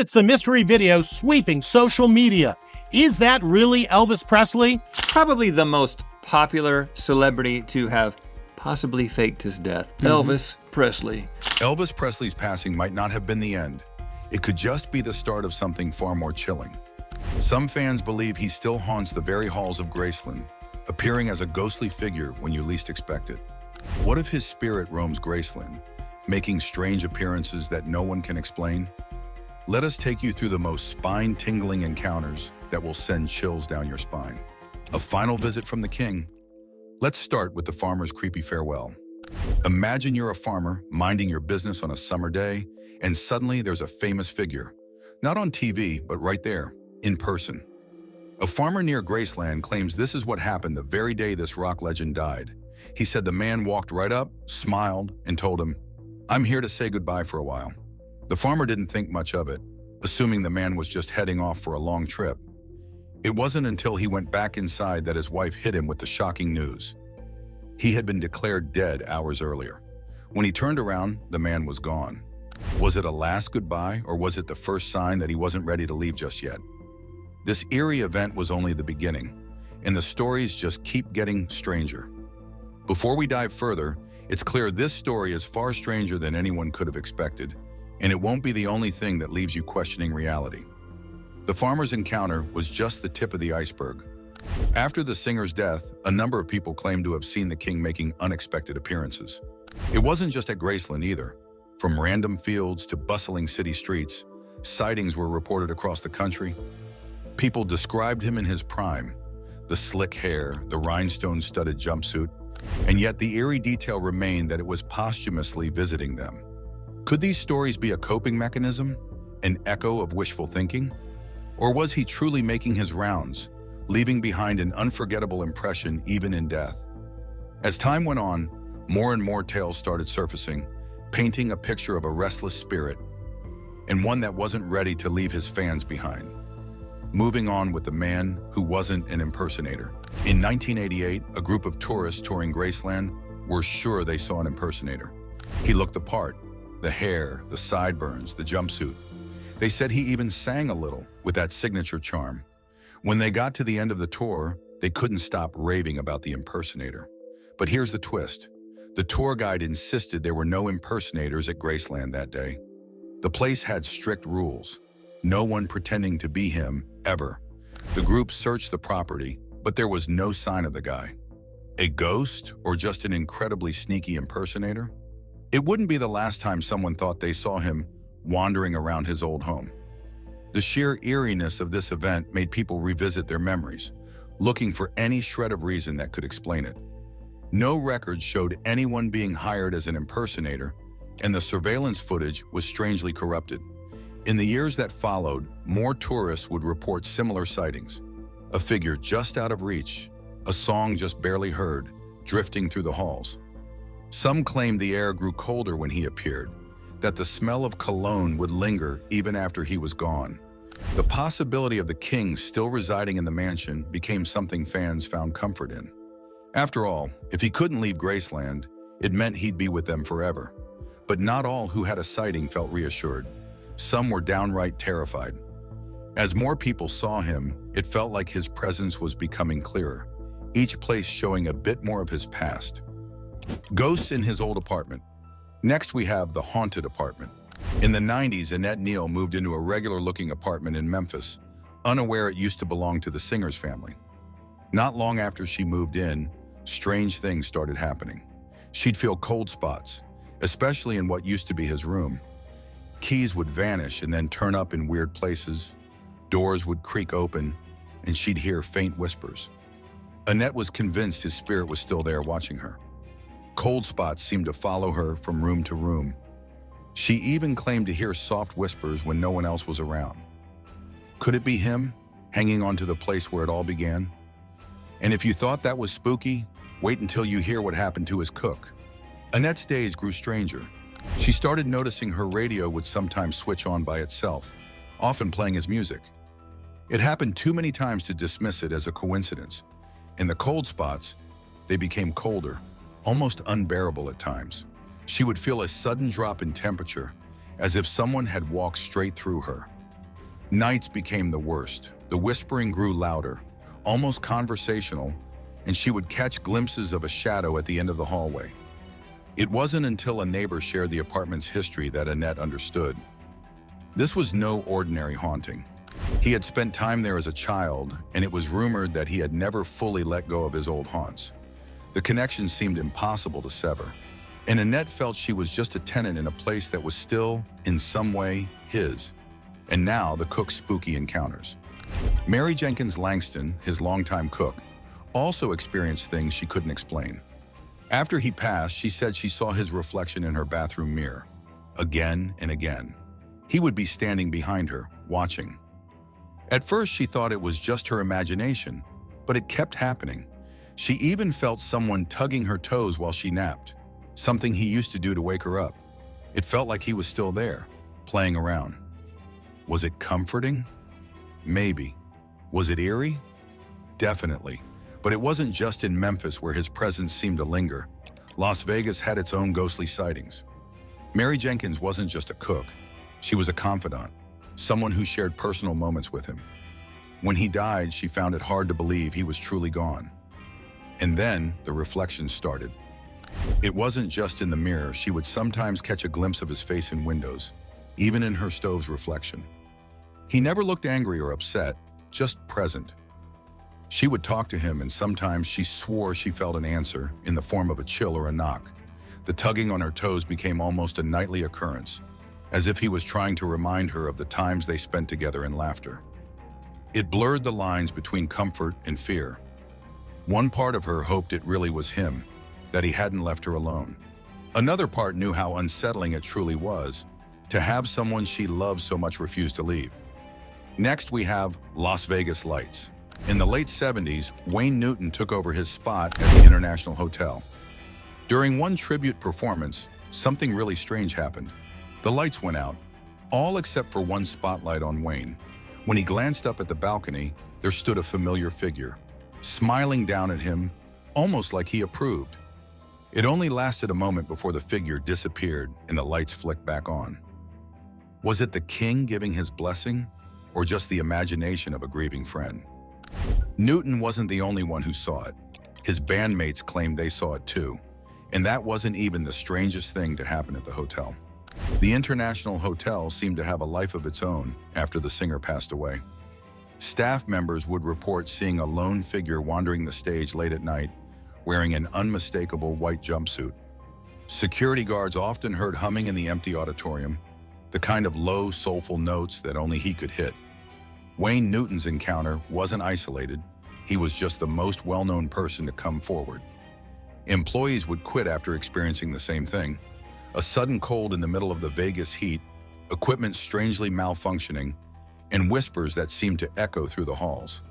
It's the mystery video sweeping social media. Is that really Elvis Presley? Probably the most popular celebrity to have possibly faked his death. Elvis Presley. Elvis Presley's passing might not have been the end. It could just be the start of something far more chilling. Some fans believe he still haunts the very halls of Graceland, appearing as a ghostly figure when you least expect it. What if his spirit roams Graceland, making strange appearances that no one can explain? Let us take you through the most spine-tingling encounters that will send chills down your spine. A final visit from the king. Let's start with the farmer's creepy farewell. Imagine you're a farmer minding your business on a summer day, and suddenly there's a famous figure. Not on TV, but right there, in person. A farmer near Graceland claims this is what happened the very day this rock legend died. He said the man walked right up, smiled, and told him, "I'm here to say goodbye for a while." The farmer didn't think much of it, assuming the man was just heading off for a long trip. It wasn't until he went back inside that his wife hit him with the shocking news. He had been declared dead hours earlier. When he turned around, the man was gone. Was it a last goodbye, or was it the first sign that he wasn't ready to leave just yet? This eerie event was only the beginning, and the stories just keep getting stranger. Before we dive further, it's clear this story is far stranger than anyone could have expected, and it won't be the only thing that leaves you questioning reality. The farmer's encounter was just the tip of the iceberg. After the singer's death, a number of people claimed to have seen the king making unexpected appearances. It wasn't just at Graceland either. From random fields to bustling city streets, sightings were reported across the country. People described him in his prime, the slick hair, the rhinestone-studded jumpsuit, and yet the eerie detail remained that it was posthumously visiting them. Could these stories be a coping mechanism, an echo of wishful thinking? Or was he truly making his rounds, leaving behind an unforgettable impression even in death? As time went on, more and more tales started surfacing, painting a picture of a restless spirit, and one that wasn't ready to leave his fans behind. Moving on with the man who wasn't an impersonator. In 1988, a group of tourists touring Graceland were sure they saw an impersonator. He looked the part, the hair, the sideburns, the jumpsuit. They said he even sang a little with that signature charm. When they got to the end of the tour, they couldn't stop raving about the impersonator. But here's the twist. The tour guide insisted there were no impersonators at Graceland that day. The place had strict rules. No one pretending to be him, ever. The group searched the property, but there was no sign of the guy. A ghost, or just an incredibly sneaky impersonator? It wouldn't be the last time someone thought they saw him wandering around his old home. The sheer eeriness of this event made people revisit their memories, looking for any shred of reason that could explain it. No records showed anyone being hired as an impersonator, and the surveillance footage was strangely corrupted. In the years that followed, more tourists would report similar sightings. A figure just out of reach, a song just barely heard, drifting through the halls. Some claimed the air grew colder when he appeared, that the smell of cologne would linger even after he was gone. The possibility of the king still residing in the mansion became something fans found comfort in. After all, if he couldn't leave Graceland, it meant he'd be with them forever. But not all who had a sighting felt reassured. Some were downright terrified. As more people saw him, it felt like his presence was becoming clearer, each place showing a bit more of his past. Ghosts in his old apartment. Next, we have the haunted apartment. In the 90s, Annette Neal moved into a regular-looking apartment in Memphis, unaware it used to belong to the singer's family. Not long after she moved in, strange things started happening. She'd feel cold spots, especially in what used to be his room. Keys would vanish and then turn up in weird places. Doors would creak open, and she'd hear faint whispers. Annette was convinced his spirit was still there watching her. Cold spots seemed to follow her from room to room. She even claimed to hear soft whispers when no one else was around. Could it be him, hanging on to the place where it all began? And if you thought that was spooky, wait until you hear what happened to his cook. Annette's days grew stranger. She started noticing her radio would sometimes switch on by itself, often playing his music. It happened too many times to dismiss it as a coincidence. In the cold spots, they became colder, almost unbearable at times. She would feel a sudden drop in temperature, as if someone had walked straight through her. Nights became the worst. The whispering grew louder, almost conversational, and she would catch glimpses of a shadow at the end of the hallway. It wasn't until a neighbor shared the apartment's history that Annette understood. This was no ordinary haunting. He had spent time there as a child, and it was rumored that he had never fully let go of his old haunts. The connection seemed impossible to sever, and Annette felt she was just a tenant in a place that was still, in some way, his. And now the cook's spooky encounters. Mary Jenkins Langston, his longtime cook, also experienced things she couldn't explain. After he passed, she said she saw his reflection in her bathroom mirror, again and again. He would be standing behind her, watching. At first, she thought it was just her imagination, but it kept happening. She even felt someone tugging her toes while she napped, something he used to do to wake her up. It felt like he was still there, playing around. Was it comforting? Maybe. Was it eerie? Definitely. But it wasn't just in Memphis where his presence seemed to linger. Las Vegas had its own ghostly sightings. Mary Jenkins wasn't just a cook. She was a confidant, someone who shared personal moments with him. When he died, she found it hard to believe he was truly gone. And then the reflections started. It wasn't just in the mirror. She would sometimes catch a glimpse of his face in windows, even in her stove's reflection. He never looked angry or upset, just present. She would talk to him, and sometimes she swore she felt an answer in the form of a chill or a knock. The tugging on her toes became almost a nightly occurrence, as if he was trying to remind her of the times they spent together in laughter. It blurred the lines between comfort and fear. One part of her hoped it really was him, that he hadn't left her alone. Another part knew how unsettling it truly was to have someone she loved so much refuse to leave. Next, we have Las Vegas lights. In the late 70s, Wayne Newton took over his spot at the International Hotel. During one tribute performance, something really strange happened. The lights went out, all except for one spotlight on Wayne. When he glanced up at the balcony, there stood a familiar figure, smiling down at him, almost like he approved. It only lasted a moment before the figure disappeared and the lights flicked back on. Was it the king giving his blessing, or just the imagination of a grieving friend? Newton wasn't the only one who saw it. His bandmates claimed they saw it too, and that wasn't even the strangest thing to happen at the hotel. The International Hotel seemed to have a life of its own after the singer passed away. Staff members would report seeing a lone figure wandering the stage late at night, wearing an unmistakable white jumpsuit. Security guards often heard humming in the empty auditorium, the kind of low, soulful notes that only he could hit. Wayne Newton's encounter wasn't isolated. He was just the most well-known person to come forward. Employees would quit after experiencing the same thing. A sudden cold in the middle of the Vegas heat, equipment strangely malfunctioning, and whispers that seemed to echo through the halls.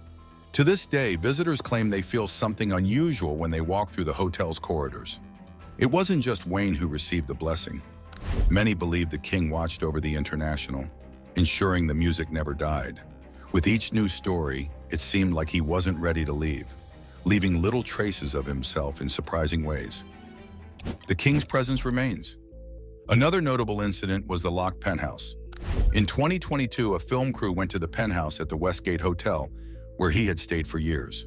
To this day, visitors claim they feel something unusual when they walk through the hotel's corridors. It wasn't just Wayne who received the blessing. Many believe the king watched over the International, ensuring the music never died. With each new story, it seemed like he wasn't ready to leave, leaving little traces of himself in surprising ways. The king's presence remains. Another notable incident was the locked penthouse. In 2022, a film crew went to the penthouse at the Westgate Hotel, where he had stayed for years.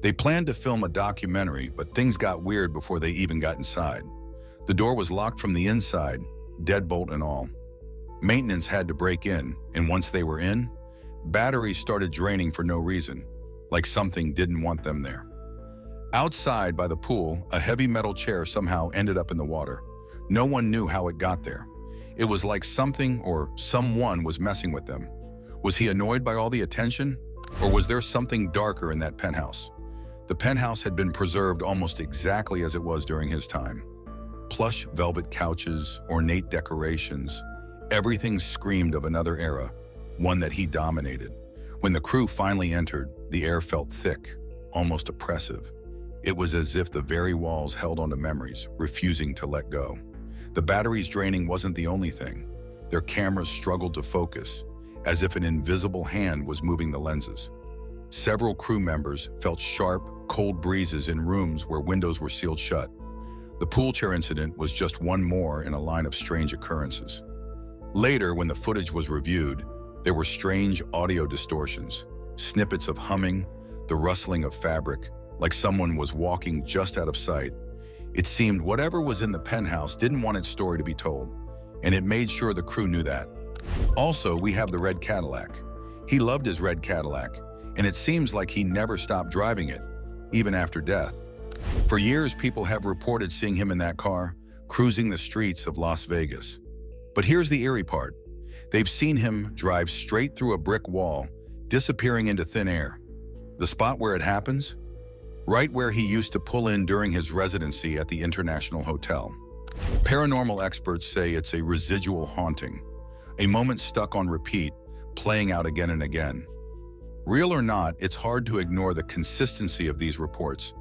They planned to film a documentary, but things got weird before they even got inside. The door was locked from the inside, deadbolt and all. Maintenance had to break in, and once they were in, batteries started draining for no reason, like something didn't want them there. Outside by the pool, a heavy metal chair somehow ended up in the water. No one knew how it got there. It was like something or someone was messing with them. Was he annoyed by all the attention? Or was there something darker in that penthouse? The penthouse had been preserved almost exactly as it was during his time. Plush velvet couches, ornate decorations, everything screamed of another era, one that he dominated. When the crew finally entered, the air felt thick, almost oppressive. It was as if the very walls held onto memories, refusing to let go. The batteries draining wasn't the only thing. Their cameras struggled to focus, as if an invisible hand was moving the lenses. Several crew members felt sharp, cold breezes in rooms where windows were sealed shut. The pool chair incident was just one more in a line of strange occurrences. Later, when the footage was reviewed, There were strange audio distortions, snippets of humming, the rustling of fabric, like someone was walking just out of sight. It seemed whatever was in the penthouse didn't want its story to be told, and it made sure the crew knew that. Also, we have the red Cadillac. He loved his red Cadillac, and it seems like he never stopped driving it, even after death. For years, people have reported seeing him in that car, cruising the streets of Las Vegas. But here's the eerie part. They've seen him drive straight through a brick wall, disappearing into thin air. The spot where it happens? Right where he used to pull in during his residency at the International Hotel. Paranormal experts say it's a residual haunting, a moment stuck on repeat, playing out again and again. Real or not, it's hard to ignore the consistency of these reports,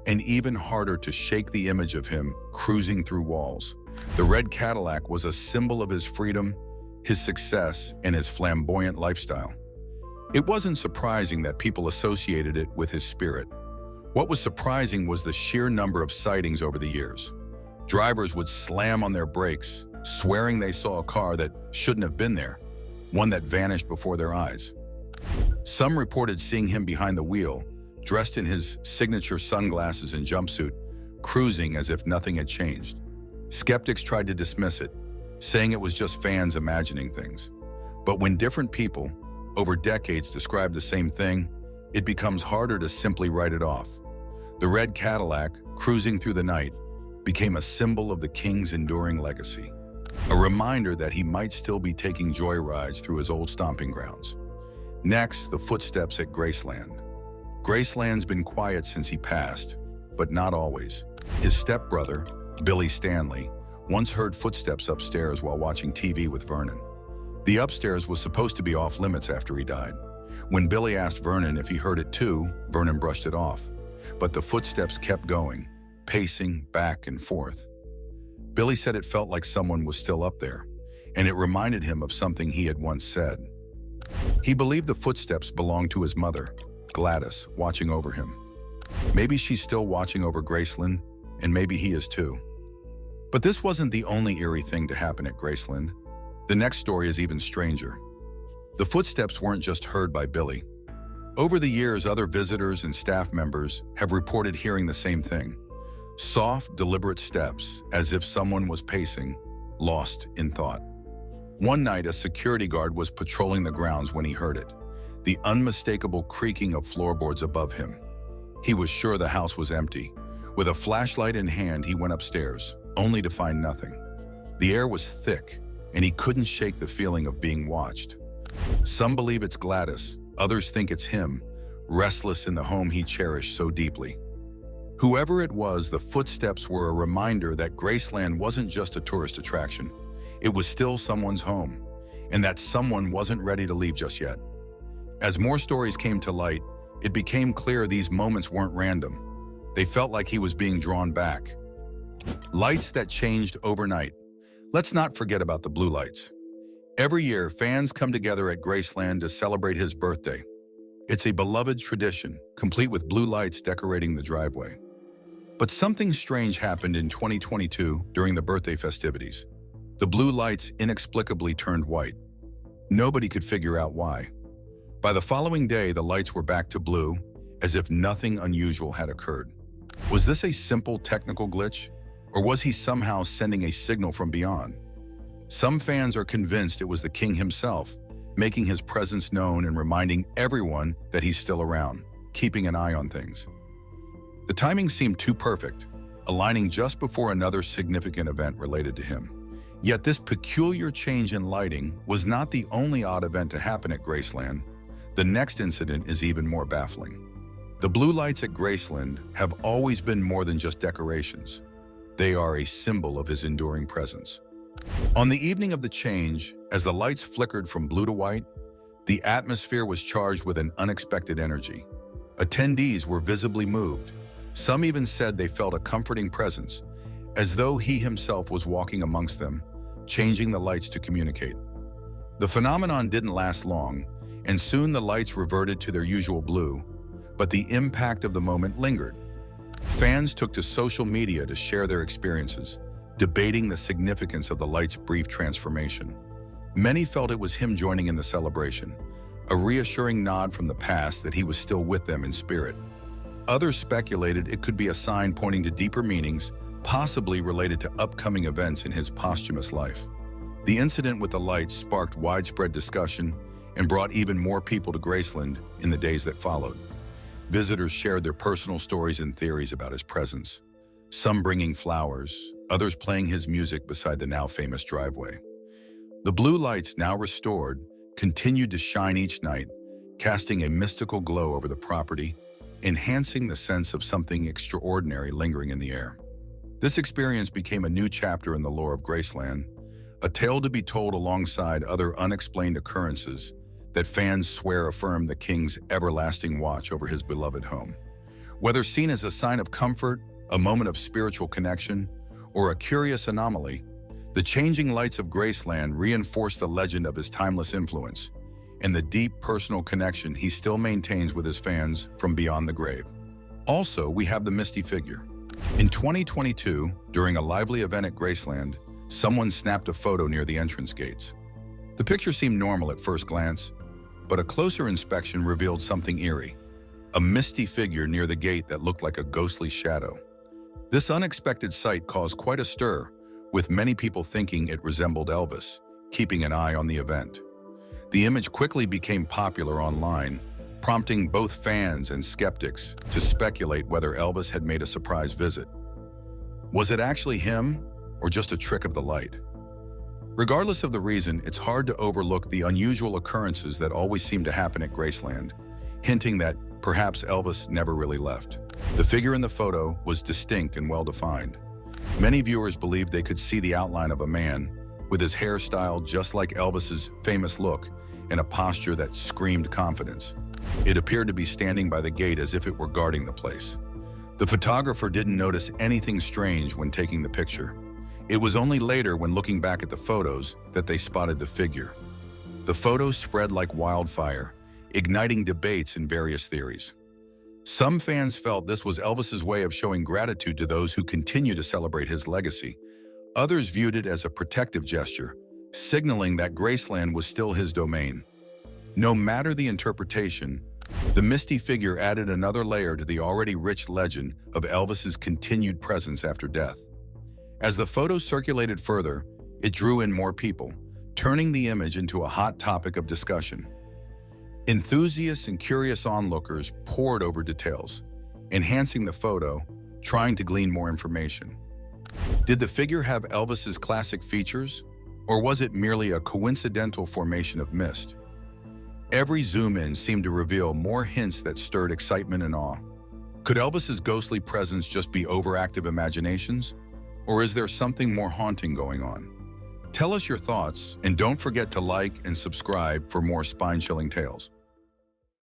and even harder to shake the image of him cruising through walls. The red Cadillac was a symbol of his freedom, his success, and his flamboyant lifestyle. It wasn't surprising that people associated it with his spirit. What was surprising was the sheer number of sightings over the years. Drivers would slam on their brakes, swearing they saw a car that shouldn't have been there, one that vanished before their eyes. Some reported seeing him behind the wheel, dressed in his signature sunglasses and jumpsuit, cruising as if nothing had changed. Skeptics tried to dismiss it, saying it was just fans imagining things. But when different people, over decades, describe the same thing, it becomes harder to simply write it off. The red Cadillac, cruising through the night, became a symbol of the king's enduring legacy, a reminder that he might still be taking joyrides through his old stomping grounds. Next, the footsteps at Graceland. Graceland's been quiet since he passed, but not always. His stepbrother, Billy Stanley, once heard footsteps upstairs while watching TV with Vernon. The upstairs was supposed to be off limits after he died. When Billy asked Vernon if he heard it too, Vernon brushed it off. But the footsteps kept going, pacing back and forth. Billy said it felt like someone was still up there, and it reminded him of something he had once said. He believed the footsteps belonged to his mother, Gladys, watching over him. Maybe she's still watching over Graceland, and maybe he is too. But this wasn't the only eerie thing to happen at Graceland. The next story is even stranger. The footsteps weren't just heard by Billy. Over the years, other visitors and staff members have reported hearing the same thing. Soft, deliberate steps, as if someone was pacing, lost in thought. One night, a security guard was patrolling the grounds when he heard it, the unmistakable creaking of floorboards above him. He was sure the house was empty. With a flashlight in hand, he went upstairs, only to find nothing. The air was thick, and he couldn't shake the feeling of being watched. Some believe it's Gladys, others think it's him, restless in the home he cherished so deeply. Whoever it was, the footsteps were a reminder that Graceland wasn't just a tourist attraction. It was still someone's home, and that someone wasn't ready to leave just yet. As more stories came to light, it became clear these moments weren't random. They felt like he was being drawn back. Lights that changed overnight. Let's not forget about the blue lights. Every year, fans come together at Graceland to celebrate his birthday. It's a beloved tradition, complete with blue lights decorating the driveway. But something strange happened in 2022 during the birthday festivities. The blue lights inexplicably turned white. Nobody could figure out why. By the following day, the lights were back to blue, as if nothing unusual had occurred. Was this a simple technical glitch, or was he somehow sending a signal from beyond? Some fans are convinced it was the king himself, making his presence known and reminding everyone that he's still around, keeping an eye on things. The timing seemed too perfect, aligning just before another significant event related to him. Yet this peculiar change in lighting was not the only odd event to happen at Graceland. The next incident is even more baffling. The blue lights at Graceland have always been more than just decorations. They are a symbol of his enduring presence. On the evening of the change, as the lights flickered from blue to white, the atmosphere was charged with an unexpected energy. Attendees were visibly moved. Some even said they felt a comforting presence, as though he himself was walking amongst them, changing the lights to communicate. The phenomenon didn't last long, and soon the lights reverted to their usual blue, but the impact of the moment lingered. Fans took to social media to share their experiences, debating the significance of the light's brief transformation. Many felt it was him joining in the celebration, a reassuring nod from the past that he was still with them in spirit. Others speculated it could be a sign pointing to deeper meanings, possibly related to upcoming events in his posthumous life. The incident with the lights sparked widespread discussion and brought even more people to Graceland in the days that followed. Visitors shared their personal stories and theories about his presence, some bringing flowers, others playing his music beside the now famous driveway. The blue lights, now restored, continued to shine each night, casting a mystical glow over the property, enhancing the sense of something extraordinary lingering in the air. This experience became a new chapter in the lore of Graceland, a tale to be told alongside other unexplained occurrences that fans swear affirm the king's everlasting watch over his beloved home. Whether seen as a sign of comfort, a moment of spiritual connection, or a curious anomaly, the changing lights of Graceland reinforce the legend of his timeless influence and the deep personal connection he still maintains with his fans from beyond the grave. Also, we have the misty figure. In 2022, during a lively event at Graceland, someone snapped a photo near the entrance gates. The picture seemed normal at first glance, but a closer inspection revealed something eerie, a misty figure near the gate that looked like a ghostly shadow. This unexpected sight caused quite a stir, with many people thinking it resembled Elvis, keeping an eye on the event. The image quickly became popular online, prompting both fans and skeptics to speculate whether Elvis had made a surprise visit. Was it actually him, or just a trick of the light? Regardless of the reason, it's hard to overlook the unusual occurrences that always seem to happen at Graceland, hinting that perhaps Elvis never really left. The figure in the photo was distinct and well-defined. Many viewers believed they could see the outline of a man, with his hairstyle just like Elvis's famous look and a posture that screamed confidence. It appeared to be standing by the gate as if it were guarding the place. The photographer didn't notice anything strange when taking the picture. It was only later, when looking back at the photos, that they spotted the figure. The photos spread like wildfire, igniting debates and various theories. Some fans felt this was Elvis's way of showing gratitude to those who continue to celebrate his legacy. Others viewed it as a protective gesture, signaling that Graceland was still his domain. No matter the interpretation, the misty figure added another layer to the already rich legend of Elvis's continued presence after death. As the photos circulated further, it drew in more people, turning the image into a hot topic of discussion. Enthusiasts and curious onlookers pored over details, enhancing the photo, trying to glean more information. Did the figure have Elvis's classic features, or was it merely a coincidental formation of mist? Every zoom-in seemed to reveal more hints that stirred excitement and awe. Could Elvis's ghostly presence just be overactive imaginations? Or is there something more haunting going on? Tell us your thoughts, and don't forget to like and subscribe for more spine-chilling tales.